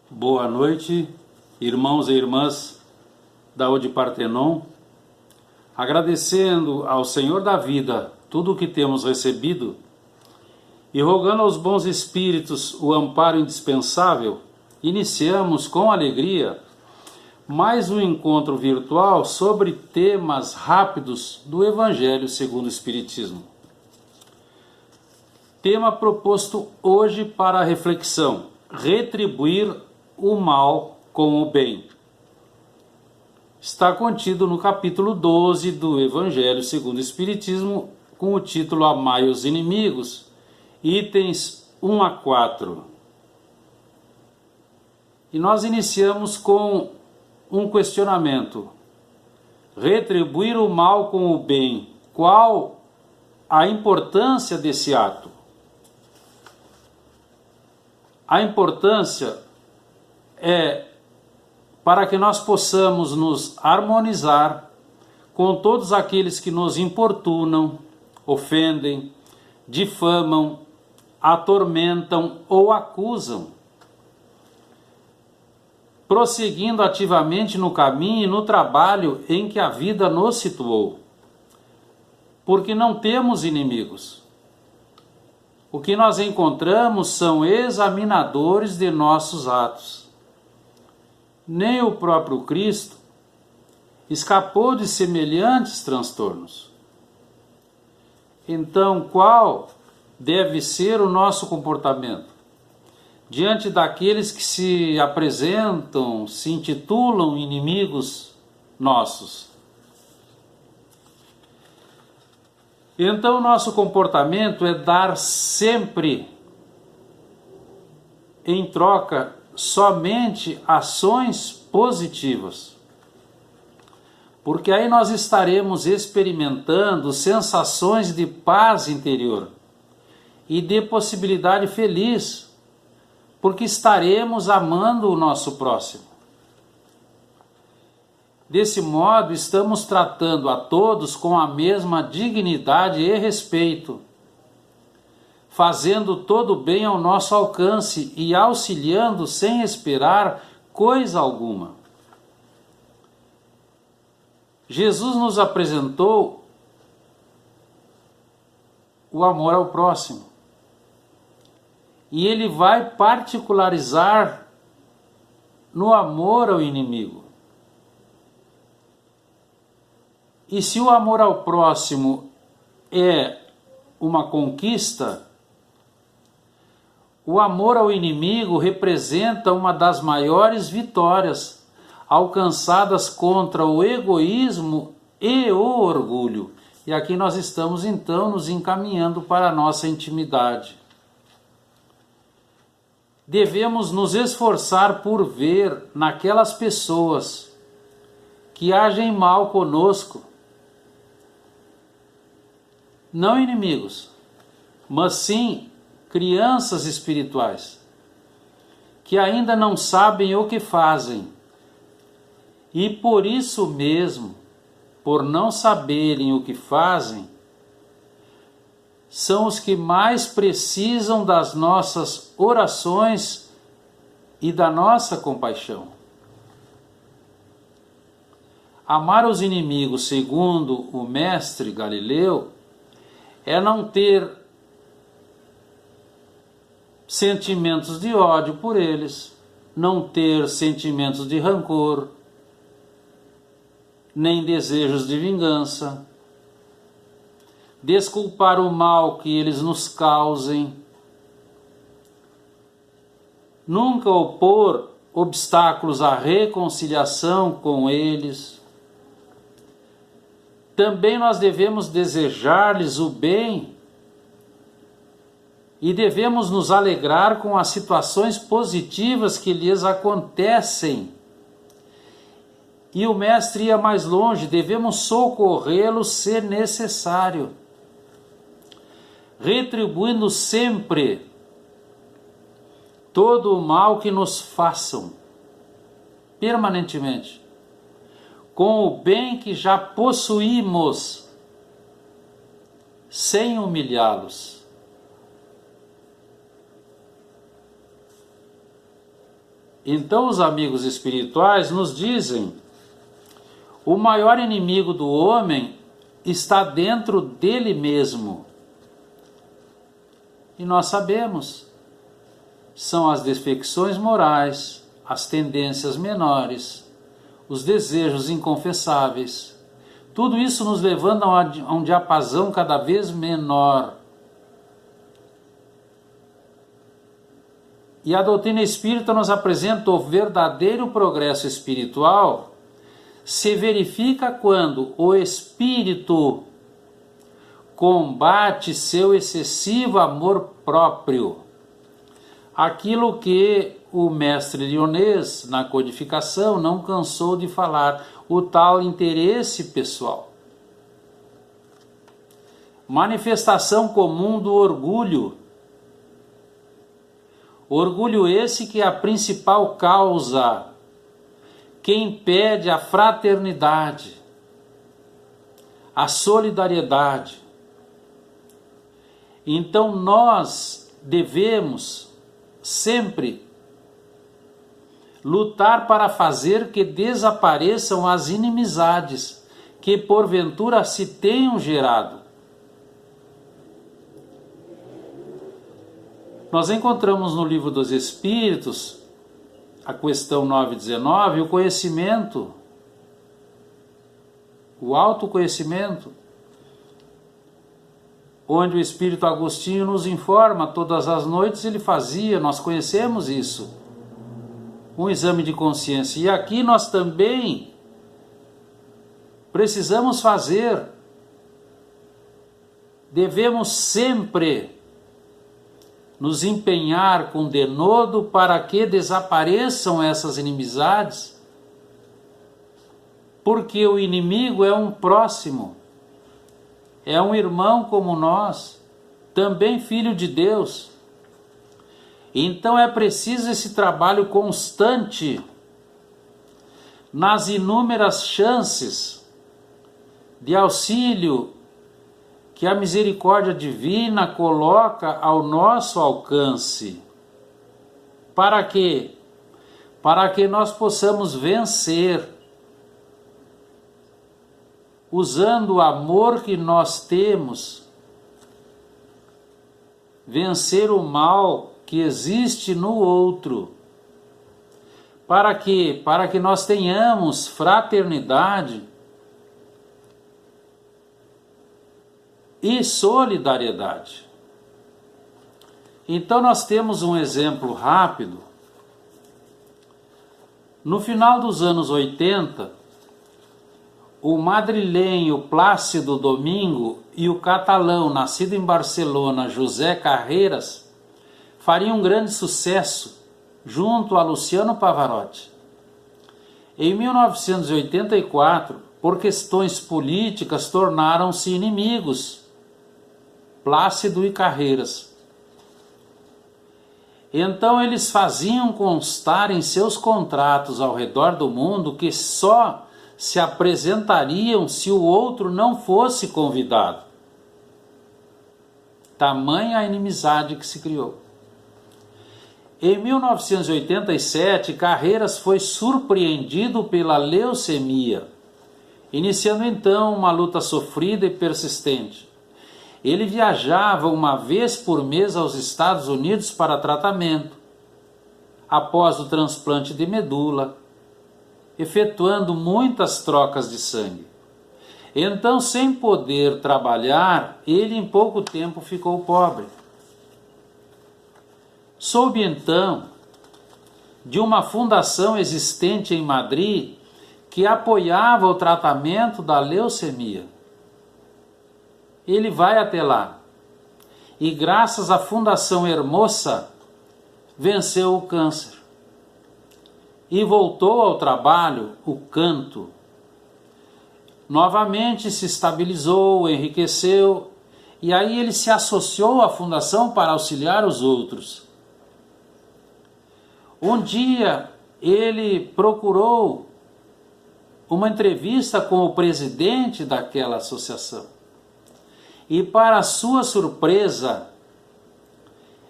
Boa noite, irmãos e irmãs da Ode Partenon. Agradecendo ao Senhor da vida tudo o que temos recebido e rogando aos bons espíritos o amparo indispensável, iniciamos com alegria mais um encontro virtual sobre temas rápidos do Evangelho segundo o Espiritismo. Tema proposto hoje para a reflexão: retribuir o mal com o bem. Está contido no capítulo 12 do Evangelho segundo o Espiritismo, com o título Amai os Inimigos, itens 1 a 4. E nós iniciamos com um questionamento: retribuir o mal com o bem, qual a importância desse ato? A importância é para que nós possamos nos harmonizar com todos aqueles que nos importunam, ofendem, difamam, atormentam ou acusam, prosseguindo ativamente no caminho e no trabalho em que a vida nos situou. Porque não temos inimigos. O que nós encontramos são examinadores de nossos atos. Nem o próprio Cristo escapou de semelhantes transtornos. Então, qual deve ser o nosso comportamento diante daqueles que se apresentam, se intitulam inimigos nossos? Então, nosso comportamento é dar sempre em troca somente ações positivas. Porque aí nós estaremos experimentando sensações de paz interior e de possibilidade feliz, porque estaremos amando o nosso próximo. Desse modo, estamos tratando a todos com a mesma dignidade e respeito, fazendo todo o bem ao nosso alcance e auxiliando sem esperar coisa alguma. Jesus nos apresentou o amor ao próximo. E ele vai particularizar no amor ao inimigo. E se o amor ao próximo é uma conquista, o amor ao inimigo representa uma das maiores vitórias alcançadas contra o egoísmo e o orgulho. E aqui nós estamos então nos encaminhando para a nossa intimidade. Devemos nos esforçar por ver naquelas pessoas que agem mal conosco, não inimigos, mas sim crianças espirituais, que ainda não sabem o que fazem, e por isso mesmo, por não saberem o que fazem, são os que mais precisam das nossas orações e da nossa compaixão. Amar os inimigos, segundo o mestre Galileu, é não ter sentimentos de ódio por eles, não ter sentimentos de rancor, nem desejos de vingança, desculpar o mal que eles nos causem, nunca opor obstáculos à reconciliação com eles. Também nós devemos desejar-lhes o bem e devemos nos alegrar com as situações positivas que lhes acontecem. E o mestre ia mais longe: devemos socorrê-los se necessário, retribuindo sempre todo o mal que nos façam, permanentemente, com o bem que já possuímos, sem humilhá-los. Então os amigos espirituais nos dizem: o maior inimigo do homem está dentro dele mesmo. E nós sabemos, são as defecções morais, as tendências menores, os desejos inconfessáveis. Tudo isso nos levando a um diapasão cada vez menor. E a doutrina espírita nos apresenta o verdadeiro progresso espiritual se verifica quando o espírito combate seu excessivo amor próprio. Aquilo que o mestre Lyonês, na codificação, não cansou de falar, o tal interesse pessoal. Manifestação comum do orgulho. Orgulho esse que é a principal causa que impede a fraternidade, a solidariedade. Então nós devemos sempre lutar para fazer que desapareçam as inimizades que porventura se tenham gerado. Nós encontramos no Livro dos Espíritos, a questão 919, o conhecimento, o autoconhecimento, onde o Espírito Agostinho nos informa, todas as noites ele fazia, nós conhecemos isso, um exame de consciência. E aqui nós também precisamos fazer, devemos sempre nos empenhar com denodo para que desapareçam essas inimizades, porque o inimigo é um próximo, é um irmão como nós, também filho de Deus. Então é preciso esse trabalho constante nas inúmeras chances de auxílio que a misericórdia divina coloca ao nosso alcance. Para quê? Para que nós possamos vencer, usando o amor que nós temos, vencer o mal que existe no outro. Para quê? Para que nós tenhamos fraternidade e solidariedade. Então nós temos um exemplo rápido. No final dos anos 80, o madrilenho Plácido Domingo e o catalão, nascido em Barcelona, José Carreiras, fariam um grande sucesso junto a Luciano Pavarotti. Em 1984, por questões políticas, tornaram-se inimigos, Plácido e Carreiras. Então eles faziam constar em seus contratos ao redor do mundo que só se apresentariam se o outro não fosse convidado. Tamanha a inimizade que se criou. Em 1987, Carreiras foi surpreendido pela leucemia, iniciando então uma luta sofrida e persistente. Ele viajava uma vez por mês aos Estados Unidos para tratamento, após o transplante de medula, efetuando muitas trocas de sangue. Então, sem poder trabalhar, ele em pouco tempo ficou pobre. Soube então de uma fundação existente em Madrid que apoiava o tratamento da leucemia. Ele vai até lá e, graças à Fundação Hermosa, venceu o câncer e voltou ao trabalho, o canto. Novamente se estabilizou, enriqueceu, e aí ele se associou à fundação para auxiliar os outros. Um dia ele procurou uma entrevista com o presidente daquela associação. E, para sua surpresa,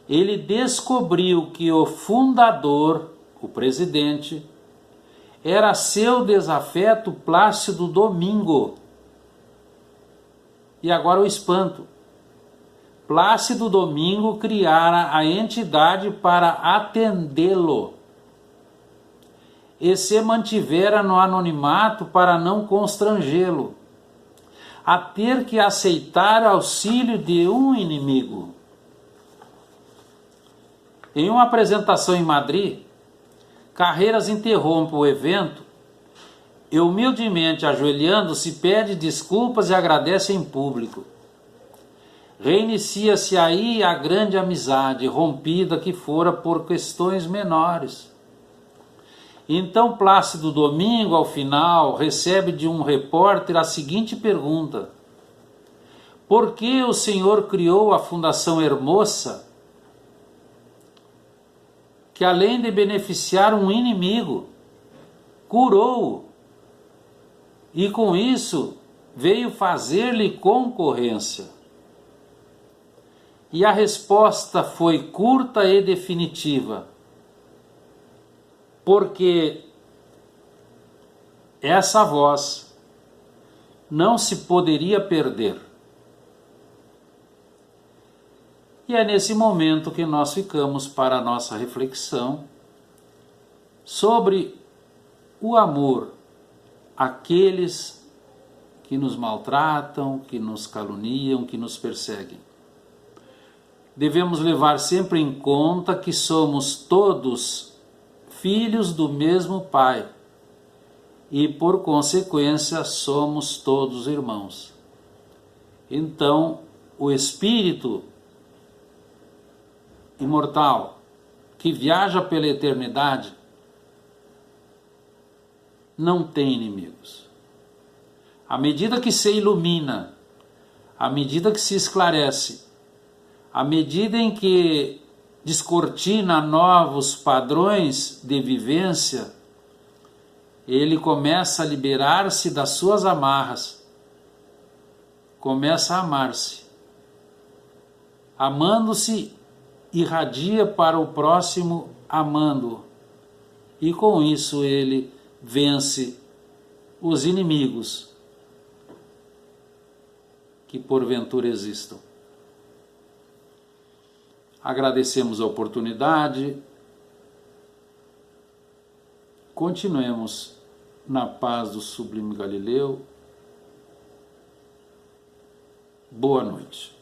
ele descobriu que o fundador o presidente, era seu desafeto Plácido Domingo. E agora o espanto. Plácido Domingo criara a entidade para atendê-lo e se mantivera no anonimato para não constrangê-lo a ter que aceitar auxílio de um inimigo. Em uma apresentação em Madrid, Carreiras interrompe o evento e, humildemente ajoelhando-se, pede desculpas e agradece em público. Reinicia-se aí a grande amizade, rompida que fora por questões menores. Então Plácido Domingo, ao final, recebe de um repórter a seguinte pergunta: por que o senhor criou a Fundação Hermosa, que além de beneficiar um inimigo, curou-o, e com isso veio fazer-lhe concorrência? E a resposta foi curta e definitiva: porque essa voz não se poderia perder. E é nesse momento que nós ficamos para a nossa reflexão sobre o amor àqueles que nos maltratam, que nos caluniam, que nos perseguem. Devemos levar sempre em conta que somos todos filhos do mesmo Pai e, por consequência, somos todos irmãos. Então, o Espírito imortal que viaja pela eternidade não tem inimigos. À medida que se ilumina, à medida que se esclarece, à medida em que descortina novos padrões de vivência, ele começa a liberar-se das suas amarras, começa a amar-se. Amando-se, irradia para o próximo amando, e com isso ele vence os inimigos que porventura existam. Agradecemos a oportunidade, continuemos na paz do sublime Galileu. Boa noite.